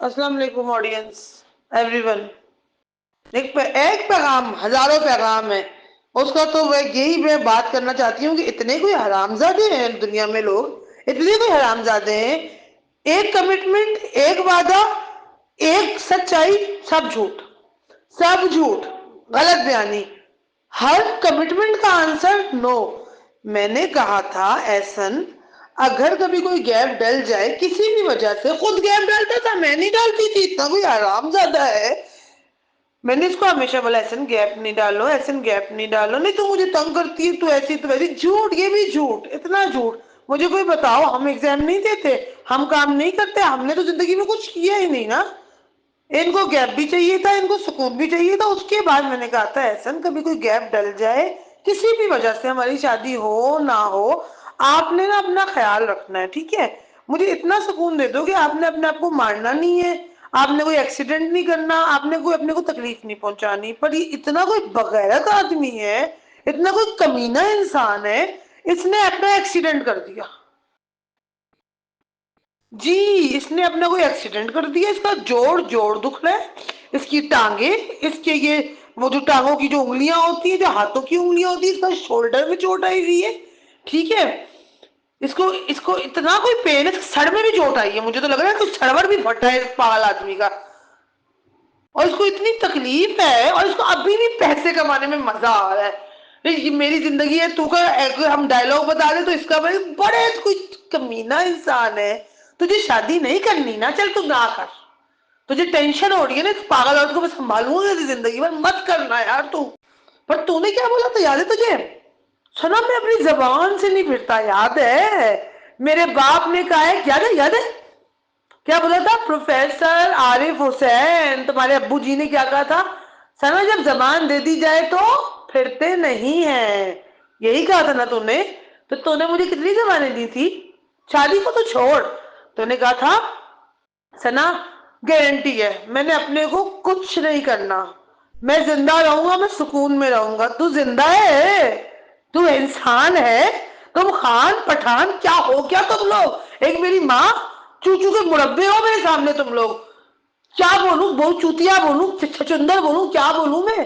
السلام علیکم audience every one. ایک پیغام ہزاروں پیغام ہے اس کا. تو یہی میں بات کرنا چاہتی ہوں کہ اتنے کوئی حرامزادے ہیں دنیا میں، لوگ اتنے کوئی حرامزادے ہیں. ایک کمٹمنٹ، ایک وعدہ، ایک سچائی، سب جھوٹ، سب جھوٹ، غلط بیانی. ہر کمٹمنٹ کا آنسر نو. میں نے کہا تھا احسن اگر کبھی کوئی گیپ ڈل جائے کسی بھی وجہ سے، خود گیپ ڈالتا تھا، میں نہیں ڈالتی تھی. اتنا کوئی حرام زیادہ ہے. میں نے اس کو ہمیشہ بولا ایسن گیپ نہیں ڈالو، ایسن گیپ نہیں ڈالو. نہیں تو مجھے تنگ کرتی ہے، تو ایسی تو ویسی. جھوٹ، یہ بھی جھوٹ، اتنا جھوٹ. مجھے کوئی بتاؤ، ہم ایگزام نہیں دیتے، ہم کام نہیں کرتے، ہم نے تو زندگی میں کچھ کیا ہی نہیں نا. ان کو گیپ بھی چاہیے تھا، ان کو سکون بھی چاہیے تھا. اس کے بعد میں نے کہا تھا احسن کبھی کوئی گیپ ڈل جائے کسی بھی وجہ سے، ہماری شادی ہو نہ ہو، آپ نے نا اپنا خیال رکھنا ہے، ٹھیک ہے. مجھے اتنا سکون دے دو کہ آپ نے اپنے آپ کو مارنا نہیں ہے، آپ نے کوئی ایکسیڈنٹ نہیں کرنا، آپ نے کوئی اپنے کو تکلیف نہیں پہنچانی. پر یہ اتنا کوئی بغیرت آدمی ہے، اتنا کوئی کمینہ انسان ہے، اس نے اپنا ایکسیڈنٹ کر دیا. جی، اس نے اپنا کوئی ایکسیڈنٹ کر دیا. اس کا جوڑ جوڑ دکھ رہا ہے، اس کی ٹانگیں، اس کے یہ وہ جو ٹانگوں کی جو انگلیاں ہوتی ہیں، جو ہاتھوں کی انگلیاں ہوتی ہیں، اس کا شولڈر میں چوٹ آئی ہوئی ہے، ٹھیک ہے. اس کو اتنا کوئی پین ہے، سڑ میں بھی چوٹ آئی ہے. مجھے تو لگ رہا ہے کوئی سڑور بھی پھٹا ہے اس پاگل آدمی کا. اور اس کو اتنی تکلیف ہے، اور اس کو ابھی بھی پیسے کمانے میں مزہ آ رہا ہے. یہ میری زندگی ہے تو کا ہم ڈائلگ بتا دیں تو اس کا بھائی بڑے کچھ کمینہ انسان ہے. تجھے شادی نہیں کرنی نا، چل تو نہ کر. تجھے ٹینشن ہو رہی ہے نا اس پاگل عورت کو میں سنبھالوں گی زندگی میں، مت کرنا یار تو. پر تو نے کیا بولا تھا یاد ہے تجھے؟ سنا میں اپنی زبان سے نہیں پھرتا، یاد ہے؟ میرے باپ نے کہا ہے، یاد ہے یاد ہے؟ کیا بولا تھا؟ پروفیسر عارف حسین، تمہارے ابو جی نے کیا کہا تھا؟ سنا جب زبان دے دی جائے تو پھرتے نہیں ہیں. یہی کہا تھا نا تم نے؟ تو نے مجھے کتنی زبانیں دی تھی؟ شادی کو تو چھوڑ، تو نے کہا تھا سنا گارنٹی ہے میں نے اپنے کو کچھ نہیں کرنا، میں زندہ رہوں گا، میں سکون میں رہوں گا. تو زندہ ہے؟ تو انسان ہے؟ تم خان پٹھان کیا ہو کیا تم لوگ؟ ایک میری ماں، چوچو کے مربے ہو میرے سامنے تم لوگ. کیا بولوں؟ بہت چوتیا بولوں؟ چھچندر بولوں؟ کیا بولوں میں؟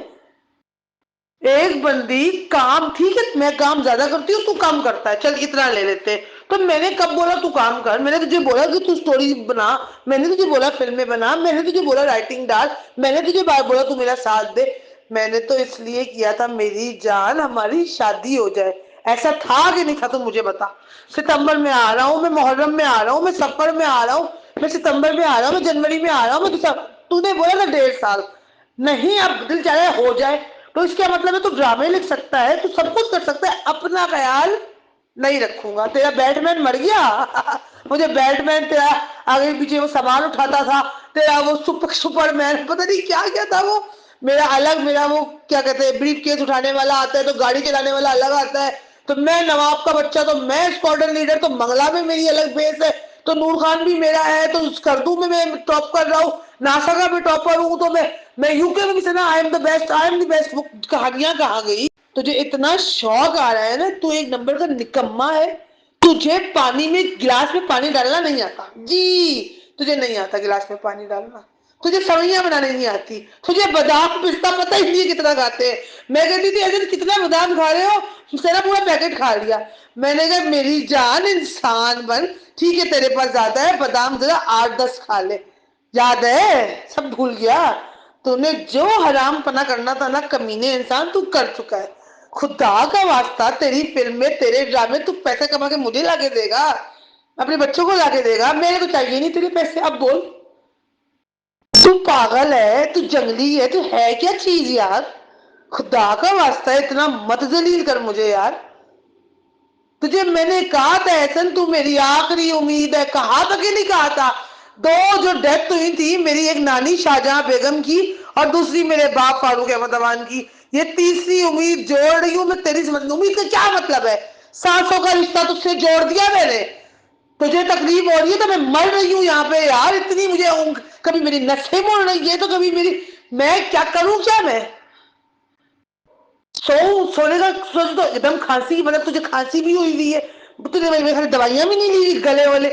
ایک بندی کام، ٹھیک ہے میں کام زیادہ کرتی ہوں، تو کام کرتا ہے، چل اتنا لے لیتے. تو میں نے کب بولا تو کام کر؟ میں نے تجھے بولا کہ تو سٹوری بنا، میں نے تجھے بولا فلمیں بنا، میں نے تجھے بولا رائٹنگ ڈال، میں نے تجھے بولا تو میرا ساتھ دے. میں نے تو اس لیے کیا تھا میری جان ہماری شادی ہو جائے. ایسا تھا کہ نہیں تھا؟ تو مجھے بتا. ستمبر میں آ رہا ہوں، میں محرم میں آ رہا ہوں، میں سفر میں آ رہا ہوں، میں ستمبر میں آ رہا ہوں، میں جنوری میں آ رہا ہوں، میں تو نے بولا تھا 1.5 سال. نہیں اب دل چاہ رہا ہے ہو جائے. تو اس کا مطلب ہے تو ڈرامے لکھ سکتا ہے، تو سب کچھ کر سکتا ہے، اپنا خیال نہیں رکھوں گا. تیرا بیٹ مین مر گیا، مجھے بیٹ مین تیرا آگے پیچھے وہ سامان اٹھاتا تھا، تیرا وہ سپر مین پتہ نہیں کیا کیا تھا وہ میرا الگ، میرا وہ کیا کہتے ہیں بریف کیس اٹھانے والا آتا ہے، تو گاڑی چلانے والا الگ آتا ہے. تو میں نواب کا بچہ، تو میں اسکواڈرن لیڈر، تو منگلا میں میری الگ بیس ہے. تو نور خان بھی میرا ہے، تو اسکردو میں ٹاپ کر رہا ہوں، ناسا کا بھی ٹاپر ہوں. تو میں یو کے میں بھی سنا I am the best, I am the best. وہ کہانیاں کہاں گئی؟ تجھے اتنا شوق آ رہا ہے نا، تو ایک نمبر کا نکما ہے. تجھے پانی میں گلاس میں پانی ڈالنا نہیں آتا. جی تجھے نہیں آتا گلاس میں پانی ڈالنا، تجھے سوئیاں بنانے نہیں آتی، تجھے بادام پستہ پتہ ہی نہیں کتنا کھاتے ہیں. میں کہتی تھی ایسے کتنا بادام کھا رہے ہو؟ تیرا پورا پیکٹ کھا لیا. میں نے کہا میری جان انسان بن، ٹھیک ہے تیرے پاس زیادہ ہے، بادام ذرا 8-10 کھا لے. یاد ہے؟ سب بھول گیا؟ تو نے جو حرام پنا کرنا تھا نا کمینے انسان، تو کر چکا ہے. خدا کا واسطہ تیری فلم میں، تیرے ڈرامے، تو پیسہ کما کے مجھے لا کے دے گا، اپنے بچوں کو لا کے دے گا، میرے کو چاہیے نہیں تیرے پیسے. اب بول. تو پاگل ہے، تو جنگلی ہے، تو ہے کیا چیز یار؟ خدا کا واسطہ اتنا مت ذلیل کر مجھے یار. تجھے میں نے کہا تھا احسن تو میری آخری امید ہے، کہا تھا کہ نہیں کہا تھا؟ دو جو ڈیتھ ہوئی تھی، میری ایک نانی شاہجہاں بیگم کی، اور دوسری میرے باپ فاروق احمد امان کی، یہ تیسری امید جوڑ رہی ہوں میں تیری. امید کا کیا مطلب ہے؟ 700 کا رشتہ تجھ سے جوڑ دیا میں نے. تجھے تکلیف ہو رہی ہے تو میں مر رہی ہوں یہاں پہ یار. اتنی مجھے کبھی میری نسیں مڑ رہی ہے، تو کبھی میری، میں کیا کروں؟ کیا میں سونے کا سوچ تو ایک دم کھانسی، مطلب تجھے کھانسی بھی ہوئی ہے، تجھے میں دوائیاں بھی نہیں لی گلے والے.